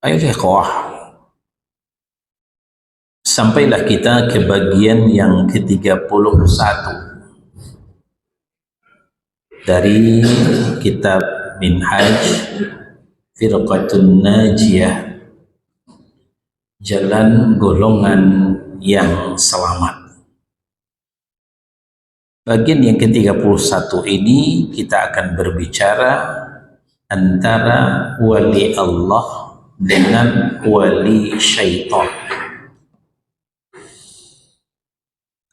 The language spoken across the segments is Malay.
Ayo ikhwah, sampailah kita ke bagian yang ke-31 dari kitab Minhaj Firqatun Najiyah, jalan golongan yang selamat. Bagian yang ke-31 ini kita akan berbicara antara wali Allah dengan wali syaitan.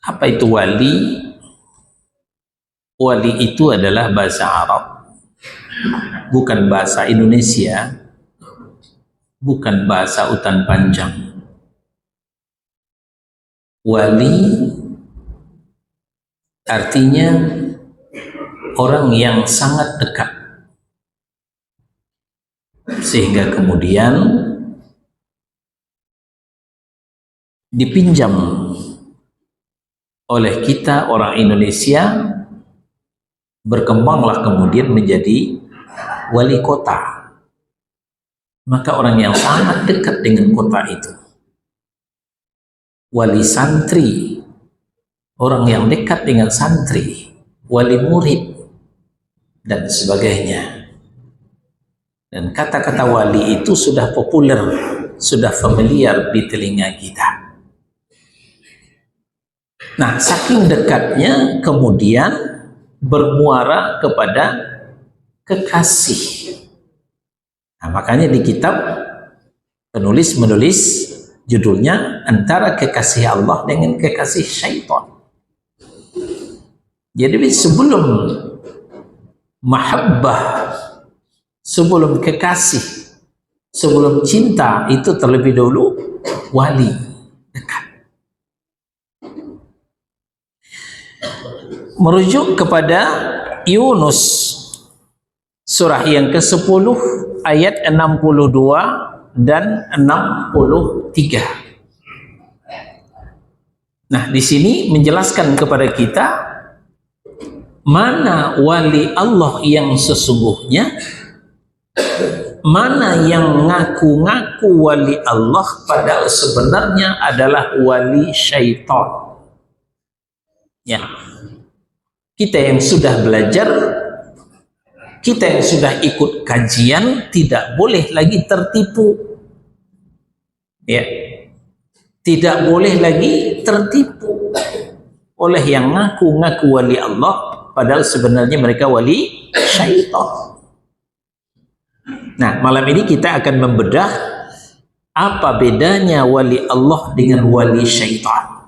Apa itu wali? Wali itu adalah bahasa Arab, bukan bahasa Indonesia, bukan bahasa utan panjang. Wali artinya orang yang sangat dekat, sehingga kemudian dipinjam oleh kita orang Indonesia, berkembanglah kemudian menjadi wali kota. Maka orang yang sangat dekat dengan kota itu, wali santri, orang yang dekat dengan santri, wali murid, dan sebagainya. Dan kata-kata wali itu sudah populer, sudah familiar di telinga kita. Nah, saking dekatnya kemudian bermuara kepada kekasih. Nah, makanya di kitab penulis menulis judulnya antara kekasih Allah dengan kekasih syaitan. Jadi sebelum mahabbah, sebelum kekasih, sebelum cinta, itu terlebih dahulu wali dekat. Merujuk kepada Yunus surah yang ke-10 ayat 62 dan 63. Nah, di sini menjelaskan kepada kita mana wali Allah yang sesungguhnya, mana yang ngaku-ngaku wali Allah padahal sebenarnya adalah wali syaitan. Ya, kita yang sudah belajar, kita yang sudah ikut kajian tidak boleh lagi tertipu. Ya, tidak boleh lagi tertipu oleh yang ngaku-ngaku wali Allah padahal sebenarnya mereka wali syaitan. Nah, malam ini kita akan membedah apa bedanya wali Allah dengan wali syaitan.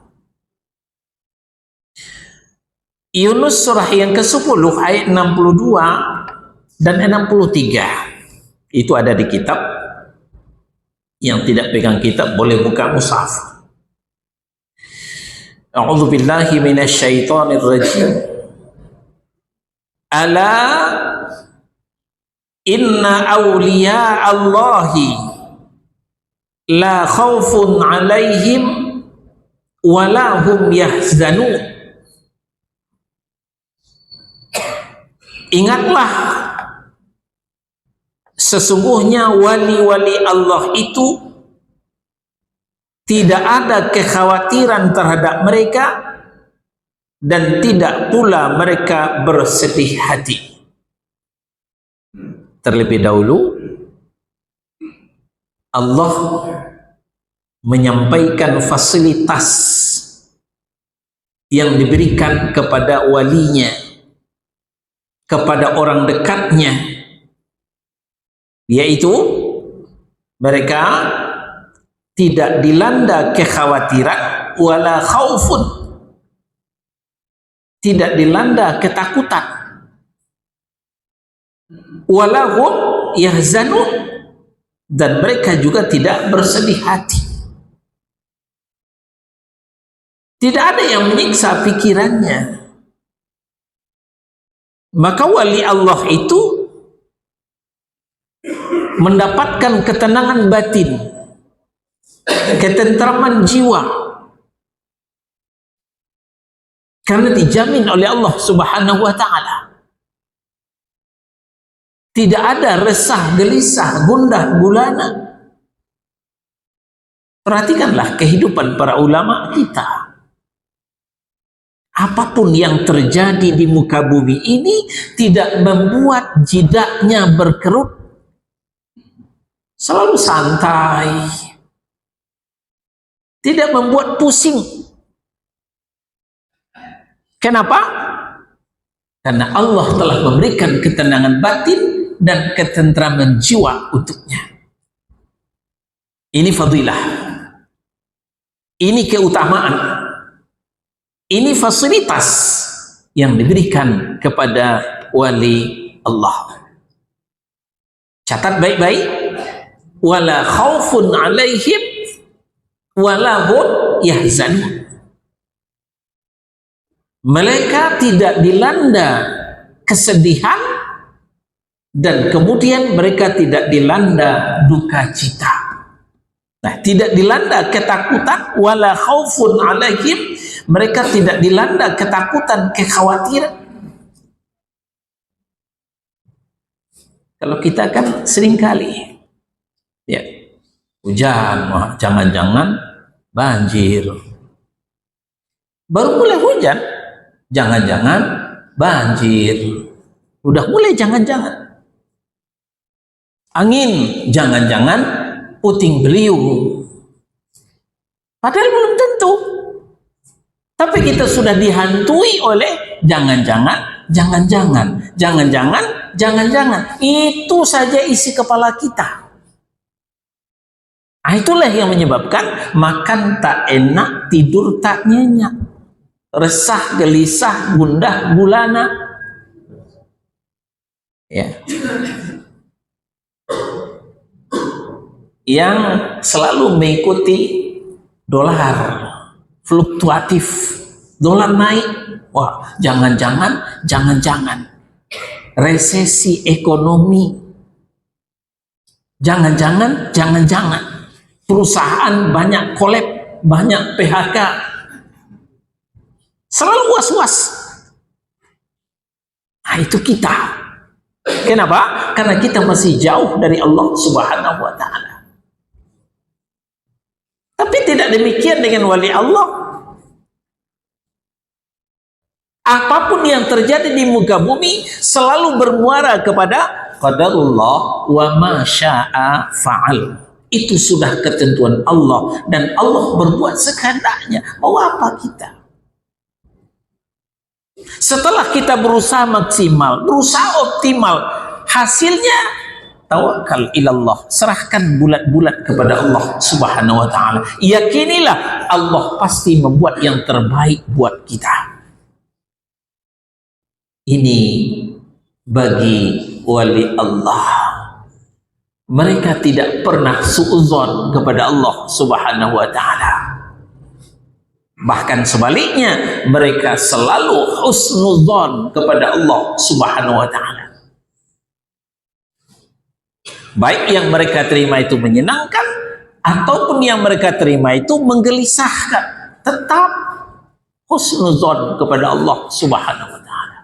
Yunus surah yang ke-10 ayat 62 dan 63. Itu ada di kitab. Yang tidak pegang kitab boleh buka mushaf. A'udzu billahi minasyaitonir rajim. Ala inna awliya Allahi la khaufun alaihim wa la hum yahzanun. Ingatlah, sesungguhnya wali-wali Allah itu tidak ada kekhawatiran terhadap mereka dan tidak pula mereka bersedih hati. Terlebih dahulu Allah menyampaikan fasilitas yang diberikan kepada walinya, kepada orang dekatnya, yaitu mereka tidak dilanda kekhawatiran, wala khaufun, tidak dilanda ketakutan, wala hum yahzanun, dan mereka juga tidak bersedih hati. Tidak ada yang menyiksa pikirannya. Maka wali Allah itu mendapatkan ketenangan batin, ketentraman jiwa, karena dijamin oleh Allah Subhanahu wa ta'ala. Tidak ada resah, gelisah, gundah, gulana Perhatikanlah kehidupan para ulama kita. Apapun yang terjadi di muka bumi ini tidak membuat jidaknya berkerut, selalu santai, tidak membuat pusing. Kenapa? Karena Allah telah memberikan ketenangan batin dan ketentraman jiwa untuknya. Ini fadilah, ini keutamaan, ini fasilitas yang diberikan kepada wali Allah. Catat baik-baik, wala khaufun alaihim wala hum yahzanun. Mereka tidak dilanda kesedihan dan kemudian mereka tidak dilanda duka cita. Nah, tidak dilanda ketakutan, wala khaufun alaihim, mereka tidak dilanda ketakutan, kekhawatiran. Kalau kita kan seringkali ya, hujan, jangan-jangan banjir. Baru mulai hujan, jangan-jangan banjir. Udah mulai jangan-jangan. Angin, jangan-jangan puting beliung. Padahal belum tentu. Tapi kita sudah dihantui oleh jangan-jangan, jangan-jangan, jangan-jangan, jangan-jangan. Itu saja isi kepala kita. Nah, itulah yang menyebabkan makan tak enak, tidur tak nyenyak, resah, gelisah, gundah, gulana. Ya. Yang selalu mengikuti dolar fluktuatif, dolar naik, wah jangan-jangan, jangan-jangan resesi ekonomi, jangan-jangan, jangan-jangan perusahaan banyak kolab, banyak PHK, selalu was-was. Nah, itu kita. Kenapa? Karena kita masih jauh dari Allah Subhanahu wa Ta'ala. Tapi tidak demikian dengan wali Allah. Apapun yang terjadi di muka bumi selalu bermuara kepada qadarullah wa ma syaa fa'al. Itu sudah ketentuan Allah dan Allah berbuat sekehendaknya. Mau apa kita? Setelah kita berusaha maksimal, berusaha optimal, hasilnya tawakal ilallah, serahkan bulat-bulat kepada Allah Subhanahu wa Ta'ala. Yakinilah Allah pasti membuat yang terbaik buat kita. Ini bagi wali Allah. Mereka tidak pernah suudzon kepada Allah Subhanahu wa Ta'ala. Bahkan sebaliknya, mereka selalu husnudzon kepada Allah Subhanahu wa Ta'ala. Baik yang mereka terima itu menyenangkan ataupun yang mereka terima itu menggelisahkan, tetap husnudzon kepada Allah Subhanahu wa Ta'ala.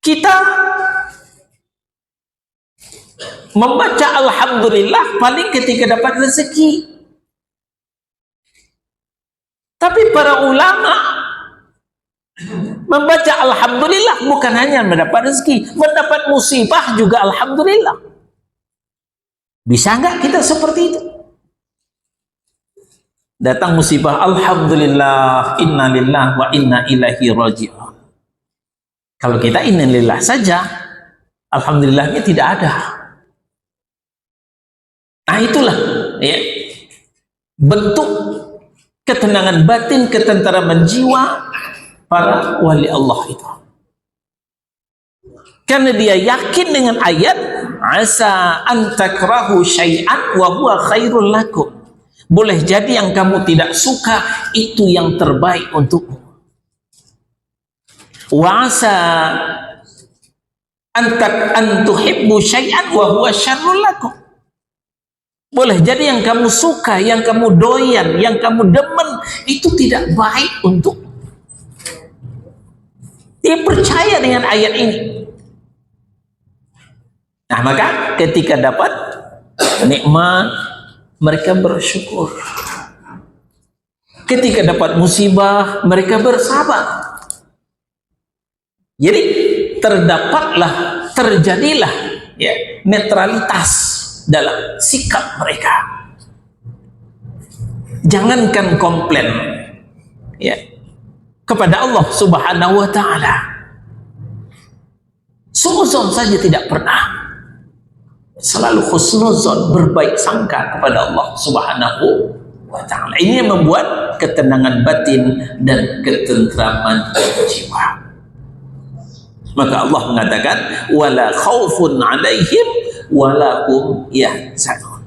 Kita membaca alhamdulillah paling ketika dapat rezeki. Tapi para ulama membaca alhamdulillah bukan hanya mendapat rezeki, mendapat musibah juga alhamdulillah. Bisa nggak kita seperti itu? Datang musibah, alhamdulillah, inna lillahi wa inna ilaihi raji'un. Kalau kita inna lillah saja, alhamdulillahnya tidak ada. Nah, itulah ya, bentuk ketenangan batin, ketentraman jiwa para wali Allah itu. Karena dia yakin dengan ayat asa an takrahu syai'an wa huwa khairul lakum. Boleh jadi yang kamu tidak suka itu yang terbaik untukmu. Wa asa an tuhibbu syai'an wa huwa syarrul lakum. Boleh jadi yang kamu suka, yang kamu doyan, yang kamu demen itu tidak baik untuk. Dia percaya dengan ayat ini. Nah, maka ketika dapat nikmat mereka bersyukur. Ketika dapat musibah mereka bersabar. Jadi terjadilah ya, netralitas dalam sikap mereka. Jangankan komplain ya kepada Allah Subhanahu wa taala, suudzon saja tidak pernah. Selalu husnuzon, berbaik sangka kepada Allah Subhanahu wa taala. Ini yang membuat ketenangan batin dan ketentraman jiwa. Maka Allah mengatakan wala khaufun 'alaihim wala hum yahzanun.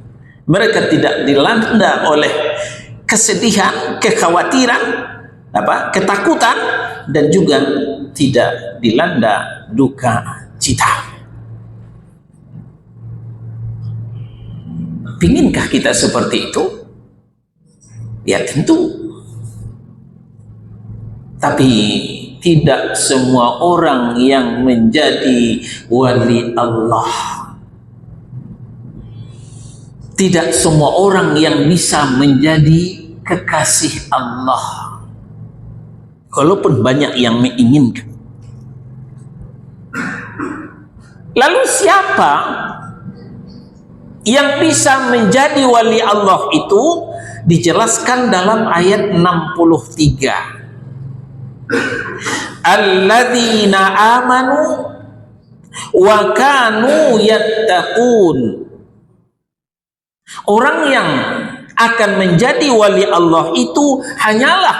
Mereka tidak dilanda oleh kesedihan, kekhawatiran, ketakutan, dan juga tidak dilanda duka cita. Inginkah kita seperti itu? Ya tentu. Tapi tidak semua orang yang menjadi wali Allah. Tidak semua orang yang bisa menjadi kekasih Allah. Walaupun banyak yang menginginkan. Lalu siapa yang bisa menjadi wali Allah itu dijelaskan dalam ayat 63. Alladzina amanu wa kanu yattaqun. Orang yang akan menjadi wali Allah itu hanyalah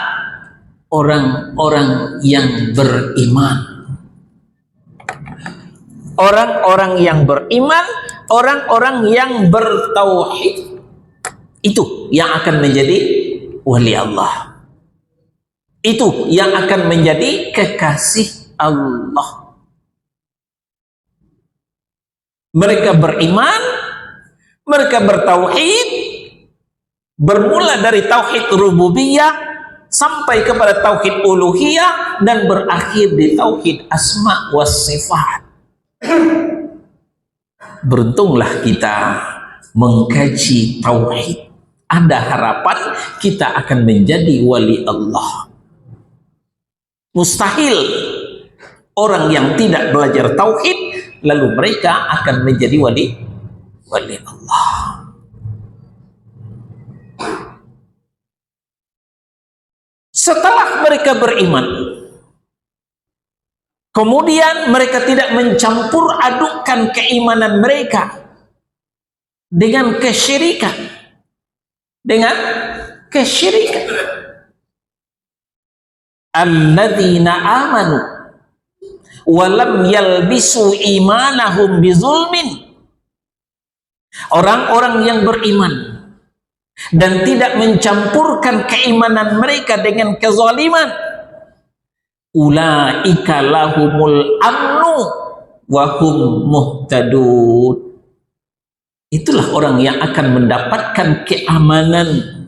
orang-orang yang beriman. Orang-orang yang beriman, orang-orang yang bertauhid, itu yang akan menjadi wali Allah. Itu yang akan menjadi kekasih Allah. Mereka beriman, mereka bertauhid, bermula dari tauhid rububiyah sampai kepada tauhid uluhiyah dan berakhir di tauhid asma was sifat. Beruntunglah kita mengkaji tauhid. Ada harapan kita akan menjadi wali Allah. Mustahil orang yang tidak belajar tauhid lalu mereka akan menjadi wali Allah. Setelah mereka beriman, kemudian mereka tidak mencampur adukkan keimanan mereka dengan kesyirikan. Alladzina amanu wa lam yalbisu imanahum bizulmin. Orang-orang yang beriman dan tidak mencampurkan keimanan mereka dengan kezaliman, ulaika lahumul amnu wa hum muhtadun. Itulah orang yang akan mendapatkan keamanan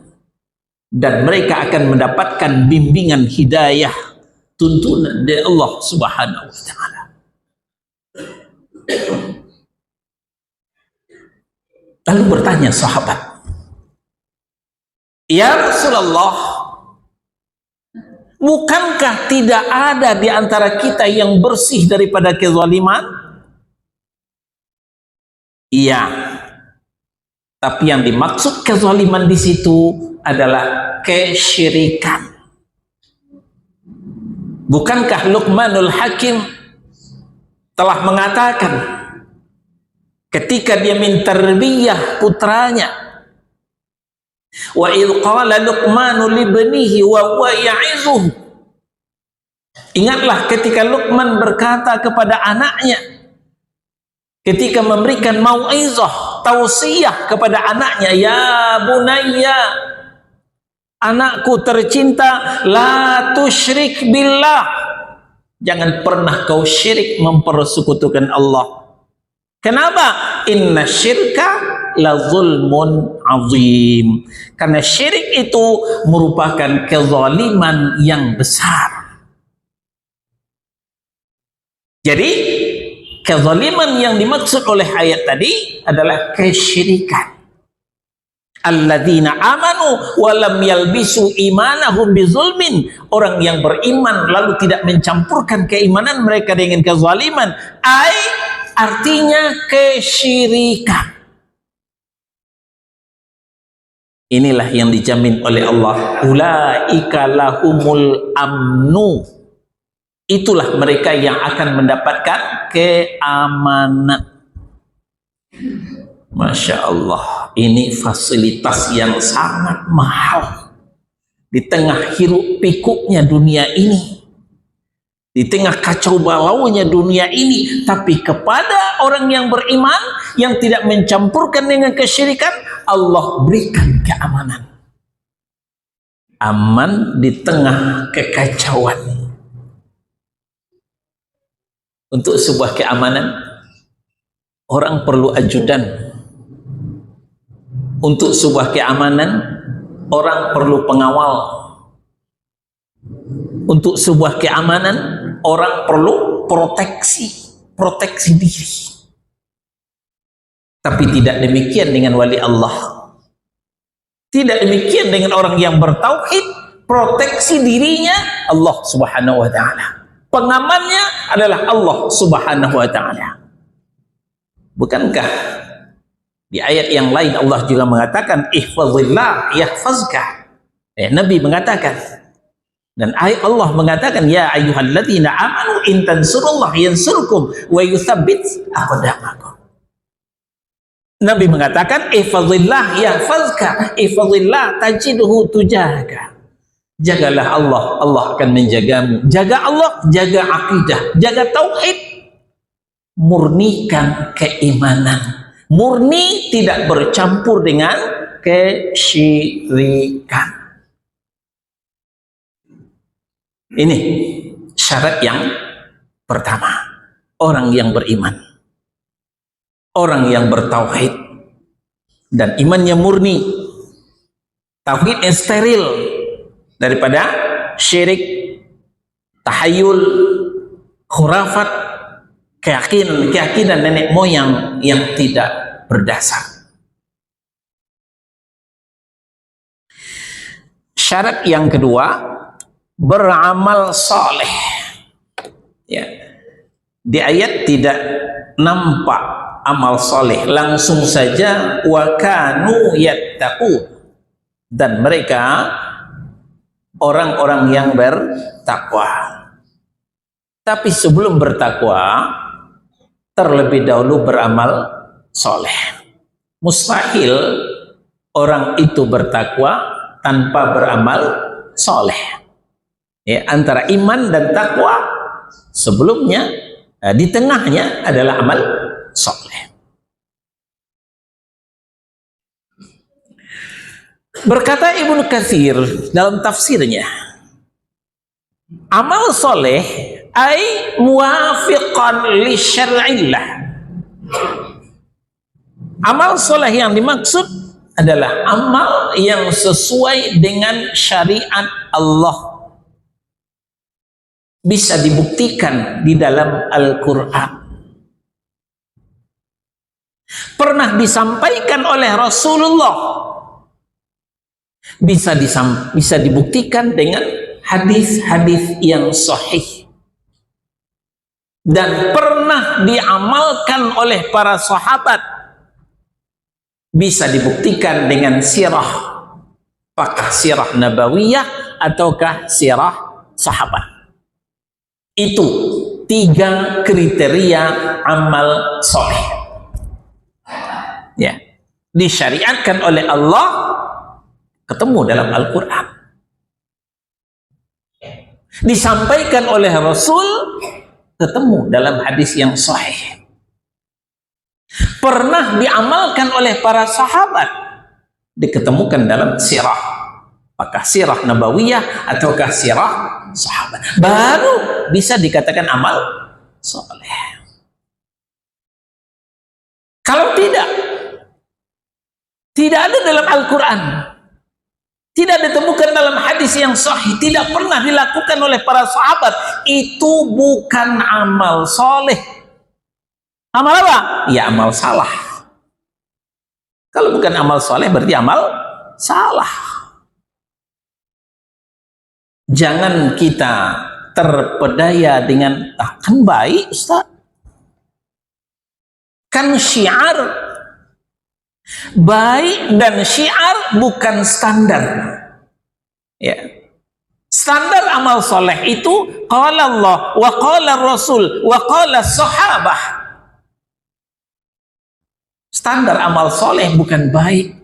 dan mereka akan mendapatkan bimbingan hidayah, tuntunan dari Allah Subhanahu wa taala. Lalu bertanya sahabat, "Ya Rasulullah, bukankah tidak ada di antara kita yang bersih daripada kezaliman?" Iya. Tapi yang dimaksud kezaliman di situ adalah kesyirikan. Bukankah Luqmanul Hakim telah mengatakan ketika dia mentarbiyah putranya, wa idh qala Luqmanu libnihi wa huwa ya'izuhu. Ingatlah ketika Luqman berkata kepada anaknya ketika memberikan mau'izah, tausiah kepada anaknya, ya bunayya, anakku tercinta, la tusyrik billah, jangan pernah kau syirik mempersekutukan Allah. Kenapa? Inna syirka la zulmun azim. Karena syirik itu merupakan kezaliman yang besar. Jadi kezaliman yang dimaksud oleh ayat tadi adalah kesyirikan. Alladzina amanu wa lam yalbisu imanahum bizulmin, orang yang beriman lalu tidak mencampurkan keimanan mereka dengan kezaliman, artinya kesyirikan. Inilah yang dijamin oleh Allah, ulaika lahumul amnu, itulah mereka yang akan mendapatkan keamanan. Masya Allah, ini fasilitas yang sangat mahal di tengah hiruk pikuknya dunia ini, di tengah kacau balaunya dunia ini. Tapi kepada orang yang beriman, yang tidak mencampurkan dengan kesyirikan, Allah berikan keamanan. Aman di tengah kekacauan. Untuk sebuah keamanan, orang perlu ajudan. Untuk sebuah keamanan, orang perlu pengawal. Untuk sebuah keamanan, orang perlu proteksi diri. Tapi tidak demikian dengan wali Allah. Tidak demikian dengan orang yang bertauhid. Proteksi dirinya Allah Subhanahu wa ta'ala. Pengamannya adalah Allah Subhanahu wa ta'ala. Bukankah di ayat yang lain Allah juga mengatakan ihfazillah yahfazka. Nabi mengatakan, dan ayat Allah mengatakan ya ayyuhalladzina amanu in tansurullah yansurkum wa yutsabbit aqdamakum. Nabi mengatakan ihfazillah yahfazka, ihfazillah tajidhu tujahaka. Jagalah Allah, Allah akan menjagamu. Jaga Allah, jaga akidah, jaga tauhid, murnikan keimanan. Murni, tidak bercampur dengan kesyirikan. Ini syarat yang pertama, orang yang beriman, orang yang bertauhid dan imannya murni, tauhidnya steril daripada syirik, tahayul, khurafat, keyakinan nenek moyang yang tidak berdasar. Syarat yang kedua, beramal saleh. Ya. Di ayat tidak nampak amal saleh, langsung saja wa kanu yattaqun, dan mereka orang-orang yang bertakwa. Tapi sebelum bertakwa, terlebih dahulu beramal soleh. Mustahil orang itu bertakwa tanpa beramal soleh. Ya, antara iman dan takwa sebelumnya, di tengahnya adalah amal soleh. Berkata Ibnu Katsir dalam tafsirnya, amal soleh ay muwafiqan li syar'illah. Amal soleh yang dimaksud adalah amal yang sesuai dengan syariat Allah, bisa dibuktikan di dalam Al-Quran, pernah disampaikan oleh Rasulullah, bisa dibuktikan dengan hadis-hadis yang sahih, dan pernah diamalkan oleh para sahabat, bisa dibuktikan dengan sirah, apakah sirah nabawiyah ataukah sirah sahabat. Itu 3 kriteria amal soleh. Ya, disyariatkan oleh Allah, ketemu dalam Al-Quran, disampaikan oleh Rasul, ketemu dalam hadis yang sahih, pernah diamalkan oleh para sahabat, diketemukan dalam sirah, apakah sirah nabawiyah ataukah sirah sahabat, baru bisa dikatakan amal soleh. Kalau tidak ada dalam Al-Quran, tidak ditemukan dalam hadis yang sahih, tidak pernah dilakukan oleh para sahabat, itu bukan amal soleh. Amal apa? Ya amal salah. Kalau bukan amal soleh berarti amal salah. Jangan kita terpedaya dengan kan baik Ustaz, kan syiar. Baik dan syiar bukan standar, ya. Standar amal soleh itu qala Allah wa qala Rasul wa qala sahabah. Standar amal soleh bukan baik,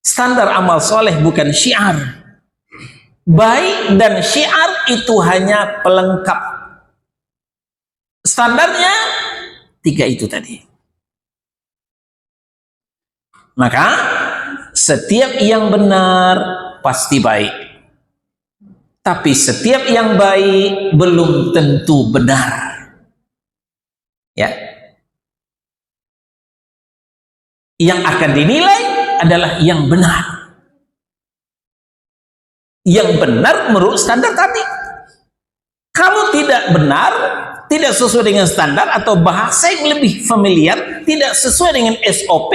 standar amal soleh bukan syiar. Baik dan syiar itu hanya pelengkap. Standarnya 3 itu tadi. Maka setiap yang benar pasti baik, tapi setiap yang baik belum tentu benar, ya. Yang akan dinilai adalah yang benar. Yang benar menurut standar tadi. Kalau tidak benar, tidak sesuai dengan standar, atau bahasa yang lebih familiar, tidak sesuai dengan SOP,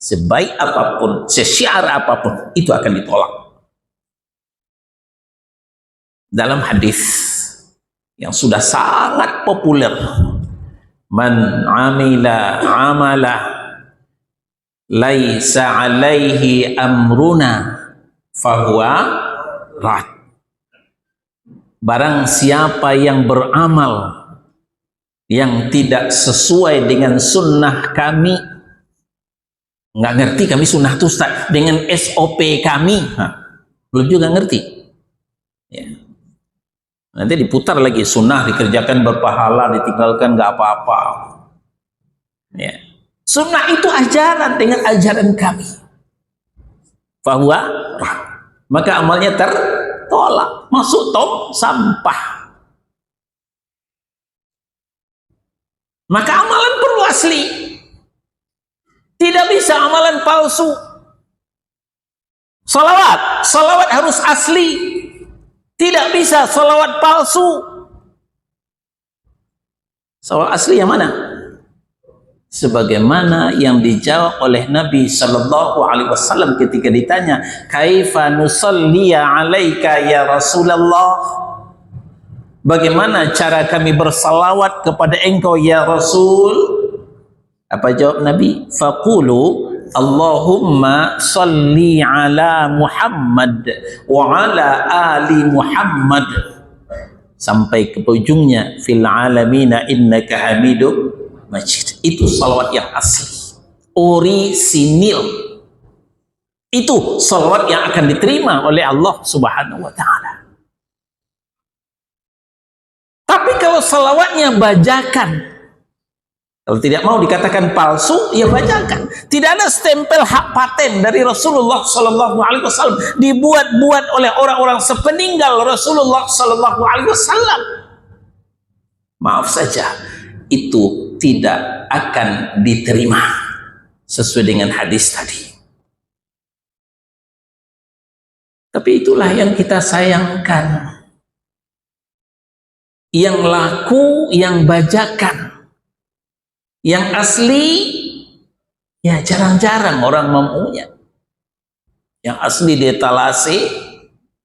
sebaik apapun, sesyiar apapun, itu akan ditolak. Dalam hadis yang sudah sangat populer, man amila amala laisa alaihi amruna fahuwa rad. Barang siapa yang beramal yang tidak sesuai dengan sunnah kami, nggak ngerti kami sunnah itu Ustaz, dengan SOP kami, belum juga ngerti, ya. Nanti diputar lagi, sunnah dikerjakan berpahala, ditinggalkan nggak apa-apa, ya. Sunnah itu ajaran dengan ajaran kami, fahuwa rad. Maka amalnya tertolak, masuk tong sampah. Maka amalan perlu asli, tidak bisa amalan palsu. Salawat harus asli, tidak bisa salawat palsu. Salawat asli yang mana? Sebagaimana yang dijawab oleh Nabi Sallallahu Alaihi Wasallam ketika ditanya, kaifa nusalliya alaika ya Rasulullah, bagaimana cara kami bersalawat kepada engkau ya Rasul? Apa jawab Nabi? Faqulu Allahumma salli ala Muhammad wa ala ali Muhammad, sampai ke ujungnya, fil alamina innaka hamidum majid. Itu salawat yang asli, orisinil. Itu salawat yang akan diterima oleh Allah Subhanahu wa ta'ala. Tapi kalau salawatnya bajakan, kalau tidak mau dikatakan palsu, ya bajakan. Tidak ada stempel hak paten dari Rasulullah Sallallahu Alaihi Wasallam, dibuat-buat oleh orang-orang sepeninggal Rasulullah Sallallahu Alaihi Wasallam. Maaf saja, itu tidak akan diterima sesuai dengan hadis tadi. Tapi itulah yang kita sayangkan, yang laku, yang bajakan. Yang asli ya jarang-jarang orang memunya. Yang asli di etalase,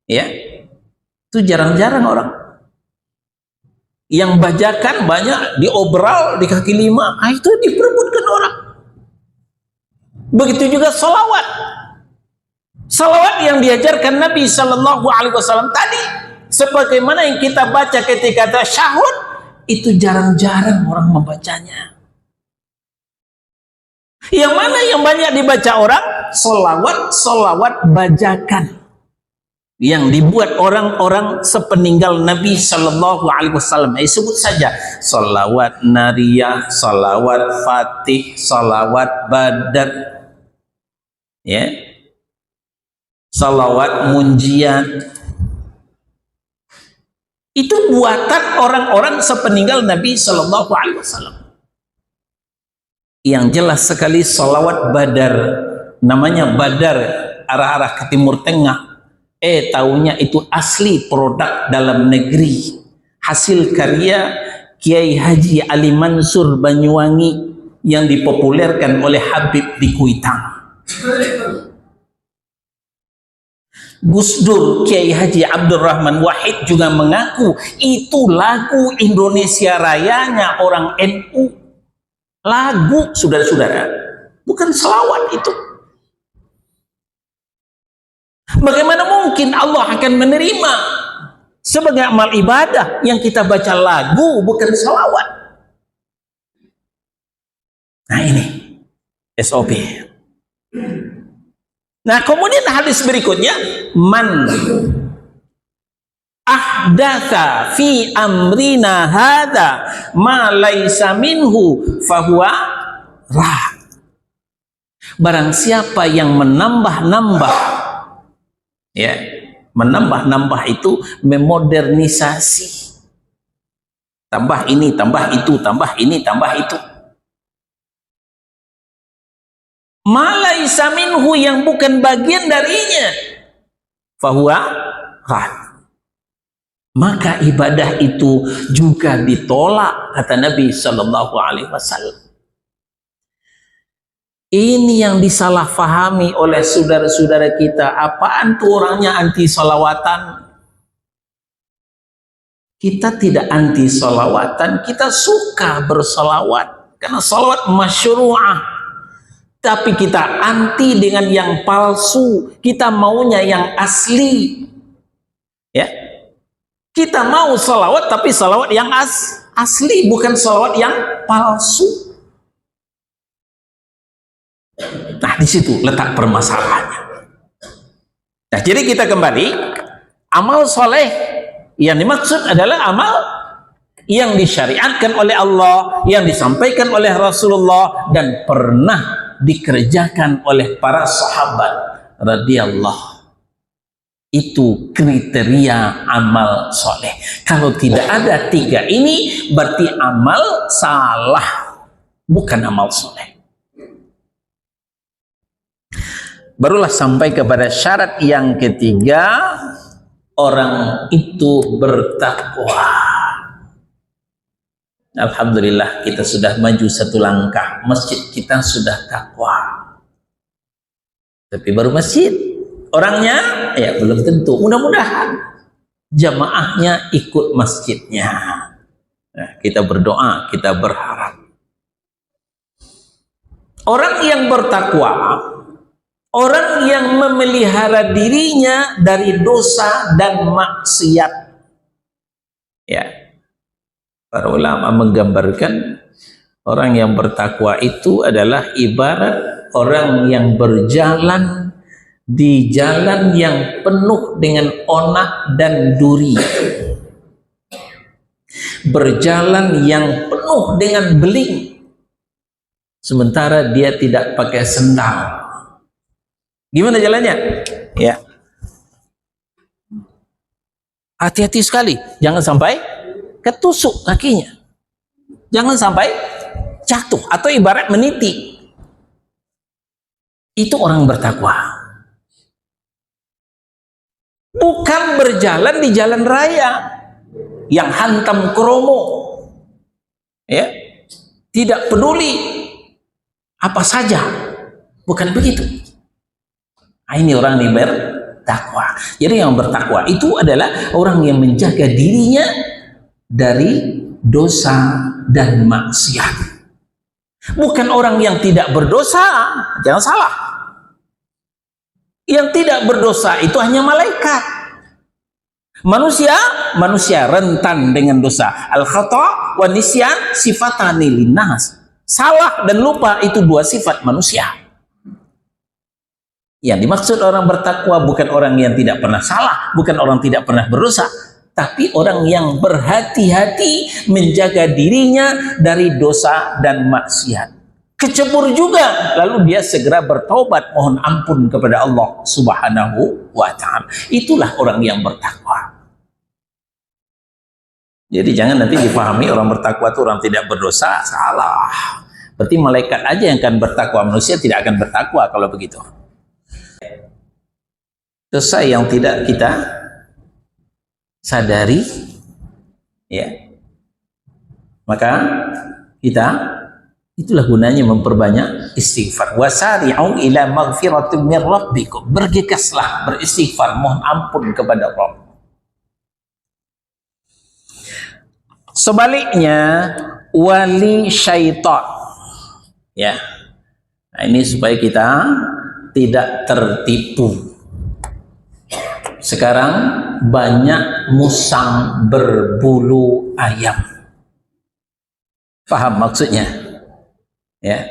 ya, itu jarang-jarang orang. Yang bajakan banyak, diobral di kaki lima, itu diperebutkan orang. Begitu juga salawat. Salawat yang diajarkan Nabi Sallallahu Alaihi Wasallam tadi, sebagaimana yang kita baca ketika tasyahud, itu jarang-jarang orang membacanya. Yang mana yang banyak dibaca orang? Salawat bajakan yang dibuat orang-orang sepeninggal Nabi Sallallahu Alaihi Wasallam. Sebut saja salawat nariyah, salawat fatih, salawat badar, ya, salawat munjiat. Itu buatan orang-orang sepeninggal Nabi Sallallahu Alaihi Wasallam. Yang jelas sekali salawat badar, namanya badar, arah-arah ke timur tengah. Tahunya itu asli produk dalam negeri, hasil karya Kiai Haji Ali Mansur Banyuwangi yang dipopulerkan oleh Habib di Kuitang. Gus Dur, Kiai Haji Abdurrahman Wahid juga mengaku itu lagu Indonesia Rayanya orang NU. Lagu, saudara-saudara, bukan selawat itu. Bagaimana mungkin Allah akan menerima sebagai amal ibadah yang kita baca lagu bukan selawat? Nah ini SOP. Nah kemudian hadis berikutnya, man ahdatsa fi amrina hadza ma laisa minhu fahuwa rah. Barang siapa yang menambah-nambah, ya, menambah-nambah itu memodernisasi, tambah ini, tambah itu, tambah ini, tambah itu, malaisa minhu yang bukan bagian darinya, fahuwa rad, maka ibadah itu juga ditolak, kata Nabi Shallallahu Alaihi Wasallam. Ini yang disalahfahami oleh saudara-saudara kita. Apaan tuh orangnya anti salawatan? Kita tidak anti salawatan, kita suka bersalawat karena salawat masyru'ah. Tapi kita anti dengan yang palsu, kita maunya yang asli. Ya, kita mau salawat tapi salawat yang asli, bukan salawat yang palsu. Nah, di situ letak permasalahannya. Nah, jadi kita kembali, amal soleh yang dimaksud adalah amal yang disyariatkan oleh Allah, yang disampaikan oleh Rasulullah, dan pernah dikerjakan oleh para sahabat radhiyallahu. Itu kriteria amal soleh. Kalau tidak ada tiga ini, berarti amal salah, bukan amal soleh. Barulah sampai kepada syarat yang ketiga, orang itu bertakwa. Alhamdulillah kita sudah maju satu langkah, masjid kita sudah takwa. Tapi baru masjid, orangnya ya belum tentu. Mudah-mudahan jamaahnya ikut masjidnya. Nah, kita berdoa, kita berharap. Orang yang bertakwa, orang yang memelihara dirinya dari dosa dan maksiat. Ya, para ulama menggambarkan orang yang bertakwa itu adalah ibarat orang yang berjalan di jalan yang penuh dengan onak dan duri, berjalan yang penuh dengan beling, sementara dia tidak pakai sendal. Gimana jalannya? Ya, hati-hati sekali, jangan sampai ketusuk kakinya, jangan sampai jatuh atau ibarat meniti. Itu orang bertakwa. Bukan berjalan di jalan raya yang hantam kromo, ya, tidak peduli apa saja, bukan begitu. Nah, ini orang yang bertakwa. Jadi yang bertakwa itu adalah orang yang menjaga dirinya dari dosa dan maksiat. Bukan orang yang tidak berdosa, jangan salah. Yang tidak berdosa itu hanya malaikat. Manusia rentan dengan dosa. Al-khata' wa nisyan sifatani linnas. Salah dan lupa itu dua sifat manusia. Yang dimaksud orang bertakwa bukan orang yang tidak pernah salah, bukan orang tidak pernah berdosa, tapi orang yang berhati-hati menjaga dirinya dari dosa dan maksiat. Kecebur juga, lalu dia segera bertobat, mohon ampun kepada Allah Subhanahu wa Ta'ala. Itulah orang yang bertakwa. Jadi jangan nanti dipahami orang bertakwa itu orang tidak berdosa, salah. Berarti malaikat aja yang akan bertakwa, manusia tidak akan bertakwa kalau begitu. Dosa yang tidak kita sadari, ya, maka kita Itulah gunanya memperbanyak istighfar. Wasari'u ila maghfiratin min rabbikum. Bergegaslah beristighfar, mohon ampun kepada Allah. Sebaliknya wali syaitan. Ya. Nah, ini supaya kita tidak tertipu. Sekarang banyak musang berbulu ayam. Paham maksudnya? Ya,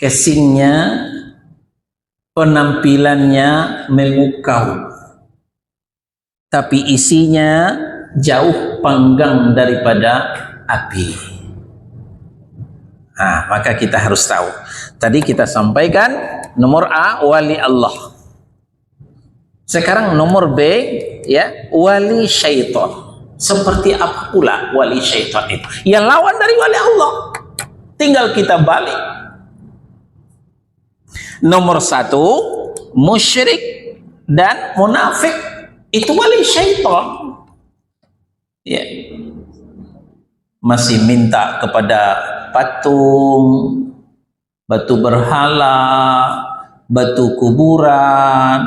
casingnya, penampilannya memukau, tapi isinya jauh panggang daripada api. Nah, maka kita harus tahu. Tadi kita sampaikan nomor A, wali Allah. Sekarang nomor B, ya, wali syaitan. Seperti apa pula wali syaitan itu? Yang lawan dari wali Allah. Tinggal kita balik. Nomor 1, musyrik dan munafik itu wali syaitan. Ya. Masih minta kepada patung, batu berhala, batu kuburan.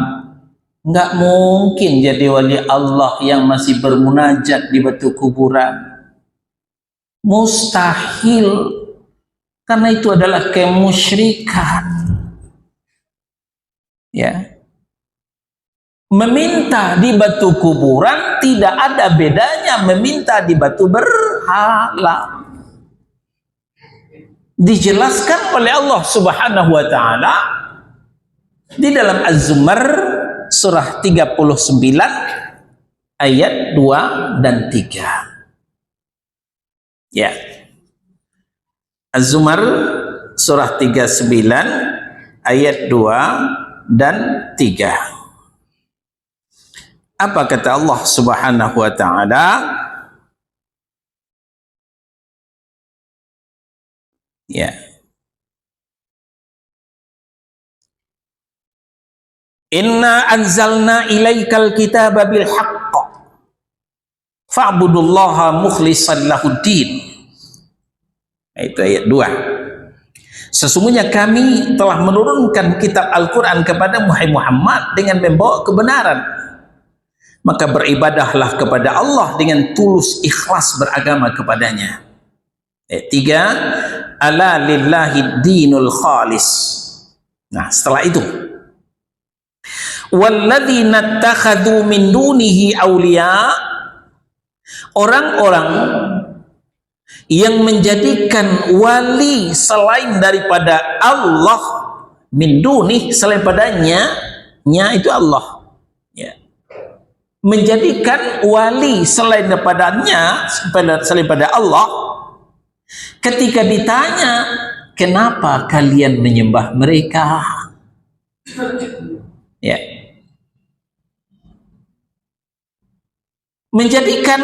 Enggak mungkin jadi wali Allah yang masih bermunajat di batu kuburan. Mustahil. Karena itu adalah kemusyrikan. Ya. Meminta di batu kuburan tidak ada bedanya meminta di batu berhala. Dijelaskan oleh Allah Subhanahu wa taala di dalam Az-Zumar surah 39 ayat 2 dan 3. Ya. Az-Zumar surah 39 ayat 2 dan 3. Apa kata Allah Subhanahu wa taala? Ya. Inna anzalna ilaikal kitaba bil haqq fa'budullaha mukhlishan lahuddin. Itu ayat 2. Sesungguhnya kami telah menurunkan kitab Al-Quran kepada Muhammad dengan membawa kebenaran. Maka beribadahlah kepada Allah dengan tulus ikhlas beragama kepadanya. Ayat 3. Ala lillahi dinul khalis. Nah, setelah itu. Walladzina takhadhu min dunihi awliya. Orang-orang yang menjadikan wali selain daripada Allah, min dunih, selain padanya, nya itu Allah, ya. Menjadikan wali selain daripadanya, selain pada Allah, ketika ditanya kenapa kalian menyembah mereka, ya, menjadikan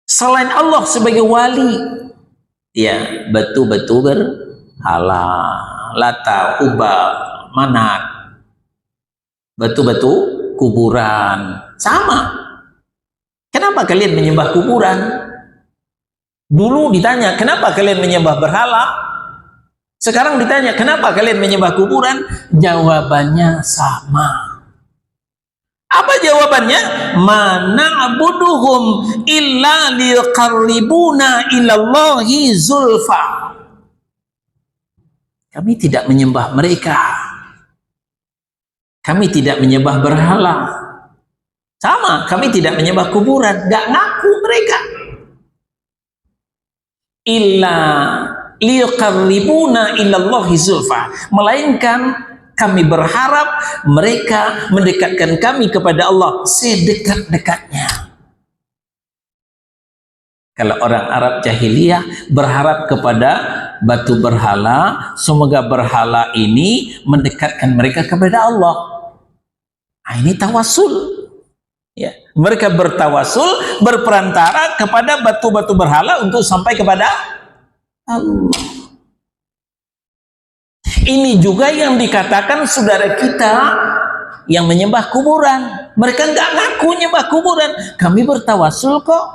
selain Allah sebagai wali, ya, batu-batu berhala, Lata, Uba, Manat, batu-batu kuburan, sama. Kenapa kalian menyembah kuburan? Dulu ditanya, kenapa kalian menyembah berhala? Sekarang ditanya, kenapa kalian menyembah kuburan? Jawabannya sama. Apa jawabannya? Mana'buduhum illa liqarribuna ilallahi zulfa. Kami tidak menyembah mereka. Kami tidak menyembah berhala. Sama, kami tidak menyembah kuburan. Gak ngaku mereka. Illa liqarribuna ilallahi zulfa. Melainkan kami berharap mereka mendekatkan kami kepada Allah sedekat-dekatnya. Kalau orang Arab jahiliyah berharap kepada batu berhala, semoga berhala ini mendekatkan mereka kepada Allah. Nah, ini tawasul. Ya, mereka bertawasul, berperantara kepada batu-batu berhala untuk sampai kepada Allah. Ini juga yang dikatakan saudara kita yang menyembah kuburan. Mereka nggak ngaku nyembah kuburan. Kami bertawasul kok.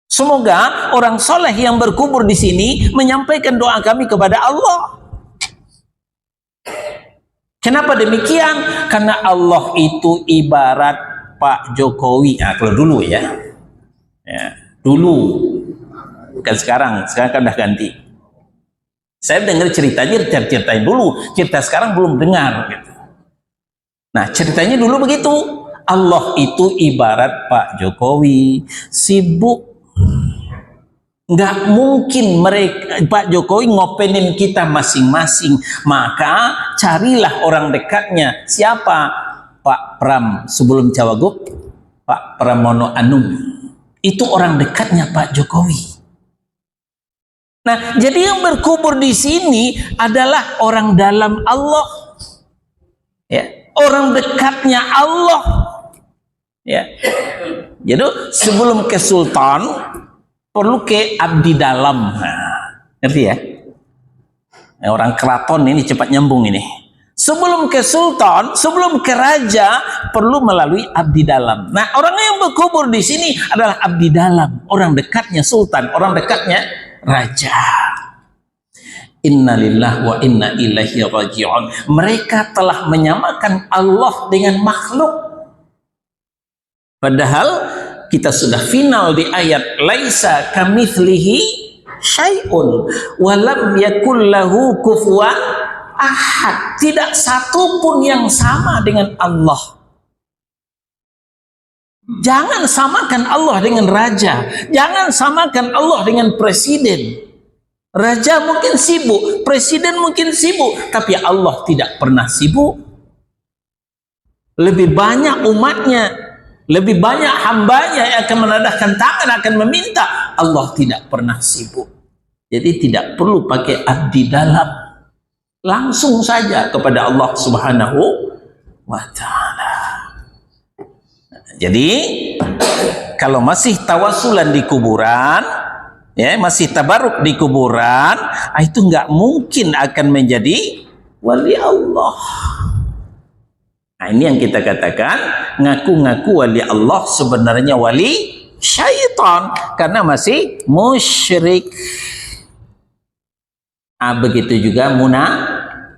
Semoga orang soleh yang berkubur di sini menyampaikan doa kami kepada Allah. Kenapa demikian? Karena Allah itu ibarat Pak Jokowi. Nah, kalau dulu ya, dulu, bukan sekarang kan udah ganti. Saya dengar ceritanya, ceritain dulu. Cerita sekarang belum dengar. Gitu. Nah, ceritanya dulu begitu. Allah itu ibarat Pak Jokowi, sibuk. Nggak mungkin mereka Pak Jokowi ngopenin kita masing-masing, maka carilah orang dekatnya. Siapa? Pak Pram sebelum Cawagup, Pak Pramono Anung, itu orang dekatnya Pak Jokowi. Nah, jadi yang berkubur di sini adalah orang dalam Allah, ya, orang dekatnya Allah, ya. Jadi sebelum ke sultan perlu ke abdi dalam. Nah, ngerti ya? Orang keraton ini cepat nyambung ini. Sebelum ke sultan, sebelum ke raja, perlu melalui abdi dalam. Nah, orang yang berkubur di sini adalah abdi dalam, orang dekatnya sultan, orang dekatnya raja. Innalillahi wa inna ilaihi raji'un. Mereka telah menyamakan Allah dengan makhluk. Padahal kita sudah final di ayat laisa kamitslihi syai'un wa lam yakul lahu kufuwan ahad. Tidak satu pun yang sama dengan Allah. Jangan samakan Allah dengan raja, jangan samakan Allah dengan presiden. Raja mungkin sibuk, presiden mungkin sibuk, tapi Allah tidak pernah sibuk. Lebih banyak umatnya, lebih banyak hambanya yang akan menadahkan tangan, akan meminta. Allah tidak pernah sibuk. Jadi tidak perlu pakai abdi dalam. Langsung saja kepada Allah Subhanahu wa ta'ala. Jadi kalau masih tawasulan di kuburan, ya, masih tabaruk di kuburan, itu nggak mungkin akan menjadi wali Allah. Nah, ini yang kita katakan ngaku-ngaku wali Allah, sebenarnya wali syaitan karena masih musyrik. Begitu juga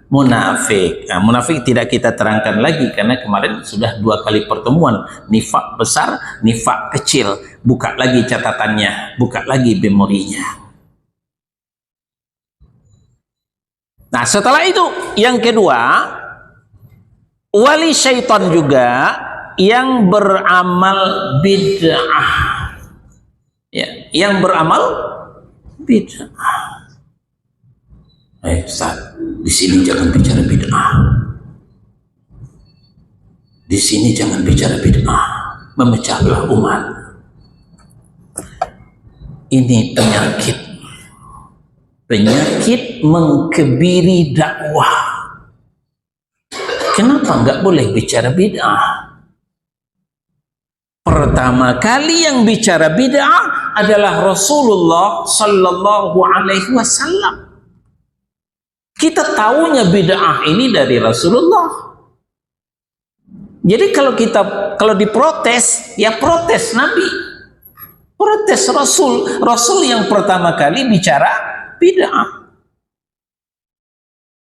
munafik. Nah, munafik tidak kita terangkan lagi karena kemarin sudah 2 kali pertemuan. Nifak besar, nifak kecil. Buka lagi catatannya, buka lagi memorinya. Nah, setelah itu yang kedua, wali syaitan juga yang beramal bid'ah, ya, yang beramal bid'ah. Ustaz, di sini jangan bicara bid'ah. Di sini jangan bicara bid'ah, memecah belah umat. Ini penyakit mengkebiri dakwah. Kenapa nggak boleh bicara bid'ah? Pertama kali yang bicara bid'ah adalah Rasulullah Sallallahu Alaihi Wasallam. Kita tahunya bid'ah ini dari Rasulullah. Jadi kalau diprotes, ya protes Nabi, protes Rasul yang pertama kali bicara bid'ah.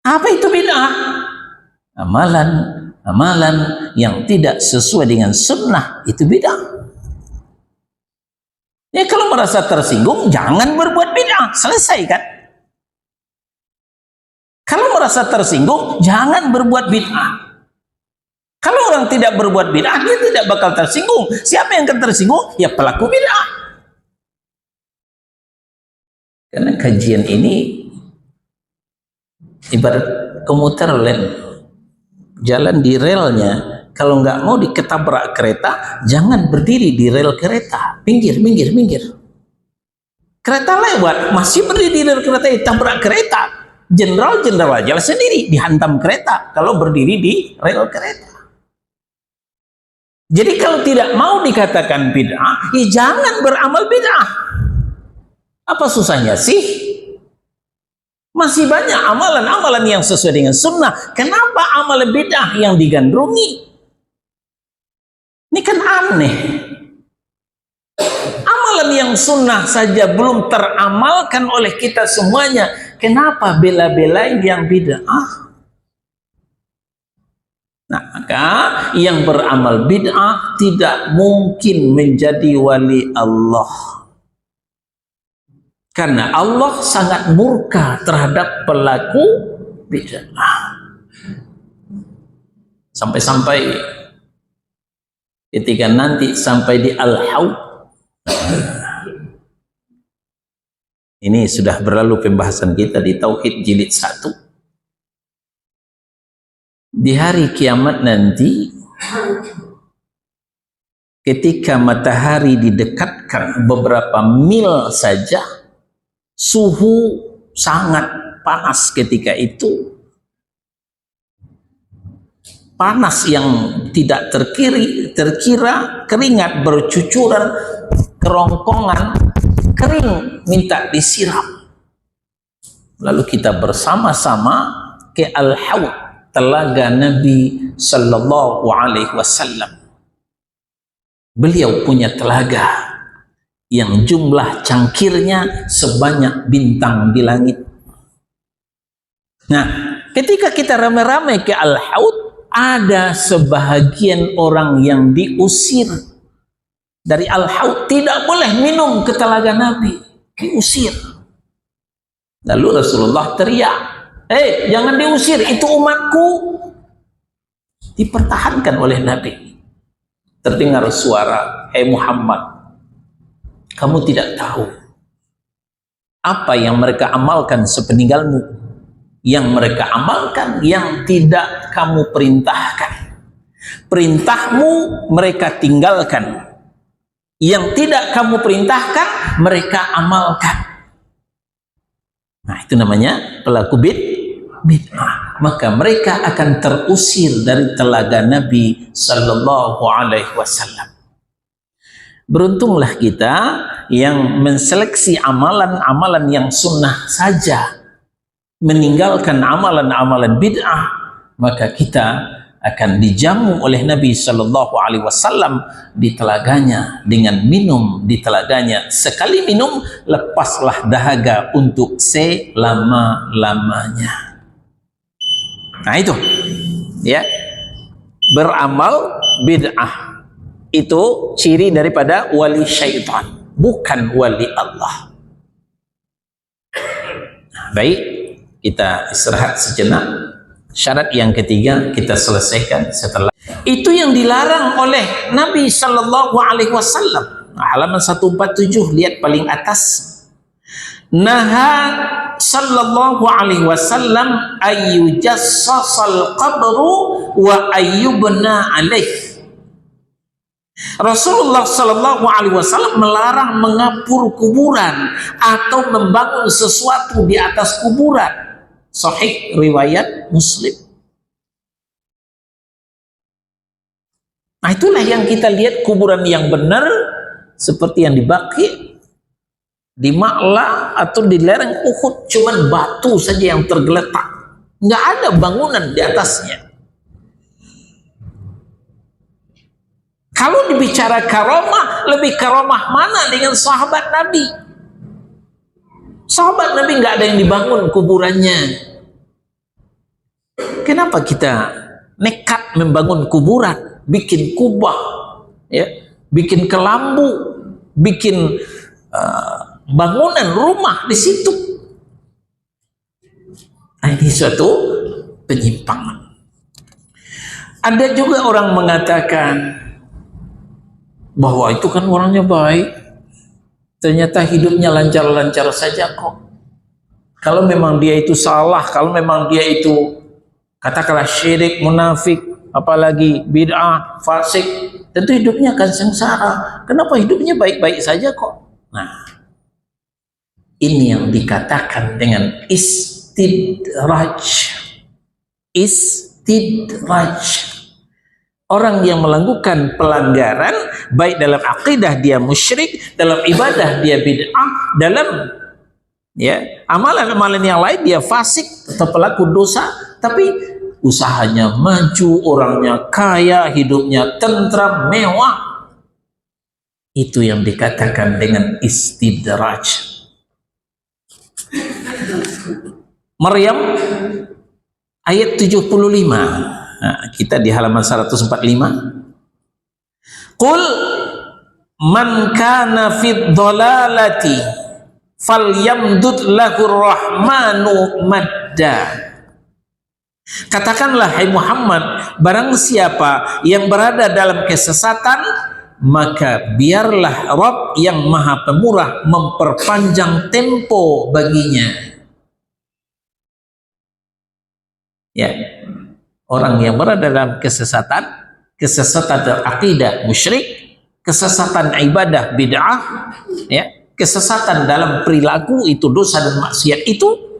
Apa itu bid'ah? Amalan yang tidak sesuai dengan sunnah, itu bid'ah. Ya, kalau merasa tersinggung, jangan berbuat bid'ah. Selesai kan? Kalau merasa tersinggung, jangan berbuat bid'ah. Kalau orang tidak berbuat bid'ah, dia tidak bakal tersinggung. Siapa yang akan tersinggung? Ya pelaku bid'ah. Karena kajian ini ibarat komuter lain. Jalan di relnya, kalau nggak mau diketabrak kereta, jangan berdiri di rel kereta. Minggir. Kereta lewat, masih berdiri di rel kereta, ditabrak kereta. Jenderal jalan sendiri, dihantam kereta kalau berdiri di rel kereta. Jadi kalau tidak mau dikatakan bid'ah, ya jangan beramal bid'ah. Apa susahnya sih? Masih banyak amalan-amalan yang sesuai dengan sunnah. Kenapa amalan bid'ah yang digandrungi? Ini kan aneh. Amalan yang sunnah saja belum teramalkan oleh kita semuanya, kenapa bela-belain yang bid'ah? Nah, maka yang beramal bid'ah tidak mungkin menjadi wali Allah. Karena Allah sangat murka terhadap pelaku bid'ah. Sampai-sampai ketika nanti sampai di Al-Haud, ini sudah berlalu pembahasan kita di Tauhid jilid 1. Di hari kiamat nanti, ketika matahari didekatkan beberapa mil saja, suhu sangat panas ketika itu. Panas yang tidak terkira, keringat bercucuran, kerongkongan, kering minta disiram. Lalu kita bersama-sama ke Al-Haud, telaga Nabi Sallallahu Alaihi Wasallam. Beliau punya telaga yang jumlah cangkirnya sebanyak bintang di langit. Nah, ketika kita ramai-ramai ke Al-Haud, ada sebahagian orang yang diusir dari Al-Haud, tidak boleh minum ke telaga Nabi, diusir. Lalu Rasulullah teriak, jangan diusir, itu umatku. Dipertahankan oleh Nabi. Terdengar suara, Muhammad, kamu tidak tahu apa yang mereka amalkan sepeninggalmu. Yang mereka amalkan yang tidak kamu perintahkan. Perintahmu mereka tinggalkan. Yang tidak kamu perintahkan mereka amalkan. Nah, itu namanya pelaku bid'ah. Maka mereka akan terusir dari telaga Nabi Sallallahu Alaihi Wasallam. Beruntunglah kita yang menseleksi amalan-amalan yang sunnah saja, meninggalkan amalan-amalan bid'ah, maka kita akan dijamu oleh Nabi Sallallahu Alaihi Wasallam di telaganya dengan minum di telaganya. Sekali minum, lepaslah dahaga untuk selama-lamanya. Nah itu, ya, beramal bid'ah itu ciri daripada wali syaitan, bukan wali Allah. Baik, kita istirahat sejenak. Syarat yang ketiga kita selesaikan setelah itu yang dilarang oleh Nabi Sallallahu Alaihi Wasallam. Halaman 147, lihat paling atas. Naha Sallallahu Alaihi Wasallam ayyujassasal qabru wa ayyubna alaih. Rasulullah Sallallahu Alaihi Wasallam melarang mengapur kuburan atau membangun sesuatu di atas kuburan. Sahih riwayat Muslim. Nah, itulah yang kita lihat kuburan yang benar seperti yang di Baqi, di Ma'la atau di lereng Uhud, cuman batu saja yang tergeletak, nggak ada bangunan di atasnya. Kalau dibicara karamah, lebih karamah mana dengan sahabat Nabi? Sahabat Nabi nggak ada yang dibangun kuburannya. Kenapa kita nekat membangun kuburan, bikin kubah, ya, bikin kelambu, bikin bangunan rumah di situ? Nah, ini suatu penyimpangan. Ada juga orang mengatakan bahwa itu kan orangnya baik, ternyata hidupnya lancar-lancar saja kok. Kalau memang dia itu salah, kalau memang dia itu katakanlah syirik, munafik, apalagi bid'ah, fasik, tentu hidupnya akan sengsara. Kenapa hidupnya baik-baik saja kok? Nah, ini yang dikatakan dengan istidraj. Istidraj. Orang yang melakukan pelanggaran, baik dalam akidah dia musyrik, dalam ibadah dia bid'ah, dalam amalan-amalan yang lain dia fasik atau pelaku dosa, tapi usahanya maju, orangnya kaya, hidupnya tentram, mewah. Itu yang dikatakan dengan istidraj. Maryam ayat 75. Nah, kita di halaman 145. Qul man kana fid dhalalati falyamdud lahu rahmanu madda. Katakanlah hai Muhammad, barang siapa yang berada dalam kesesatan, maka biarlah Rabb yang Maha Pemurah memperpanjang tempo baginya. Ya, orang yang berada dalam kesesatan, kesesatan akidah musyrik, kesesatan ibadah bid'ah, ya, kesesatan dalam perilaku itu dosa dan maksiat itu,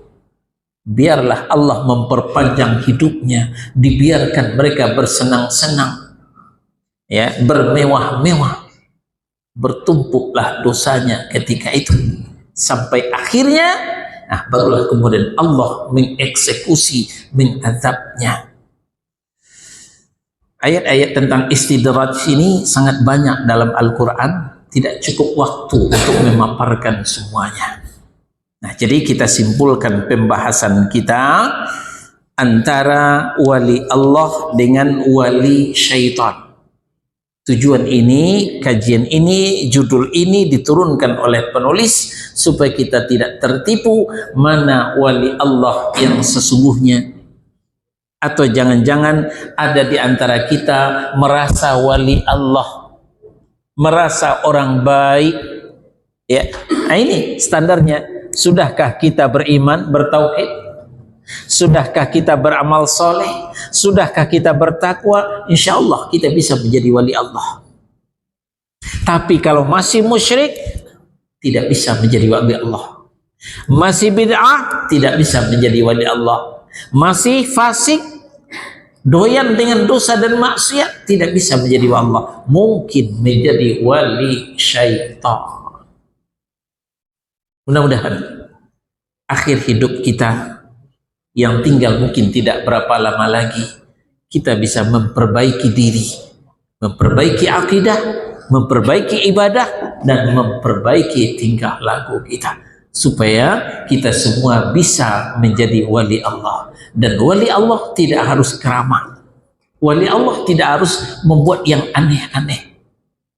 biarlah Allah memperpanjang hidupnya, dibiarkan mereka bersenang-senang, ya, bermewah-mewah, bertumpuklah dosanya ketika itu sampai akhirnya, nah barulah kemudian Allah mengeksekusi, mengadabnya. Ayat-ayat tentang istidraj ini sangat banyak dalam Al-Quran, tidak cukup waktu untuk memaparkan semuanya. Nah, jadi kita simpulkan pembahasan kita antara wali Allah dengan wali syaitan. Tujuan ini, kajian ini, judul ini diturunkan oleh penulis supaya kita tidak tertipu mana wali Allah yang sesungguhnya. Atau jangan-jangan ada di antara kita merasa wali Allah, merasa orang baik, ya. Nah, ini standarnya. Sudahkah kita beriman, bertauhid? Sudahkah kita beramal soleh? Sudahkah kita bertakwa? Insya Allah kita bisa menjadi wali Allah. Tapi kalau masih musyrik, tidak bisa menjadi wali Allah. Masih bid'ah, tidak bisa menjadi wali Allah. Masih fasik, doyan dengan dosa dan maksiat, tidak bisa menjadi wali Allah. Mungkin menjadi wali syaitan. Mudah-mudahan akhir hidup kita yang tinggal mungkin tidak berapa lama lagi, kita bisa memperbaiki diri, memperbaiki akidah, memperbaiki ibadah, dan memperbaiki tingkah laku kita, supaya kita semua bisa menjadi wali Allah. Dan wali Allah tidak harus keramat, wali Allah tidak harus membuat yang aneh-aneh.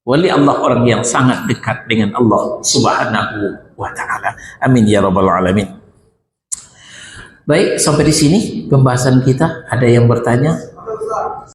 Wali Allah orang yang sangat dekat dengan Allah Subhanahu wa ta'ala. Amin ya rabbal alamin. Baik, sampai di sini pembahasan kita. Ada yang bertanya?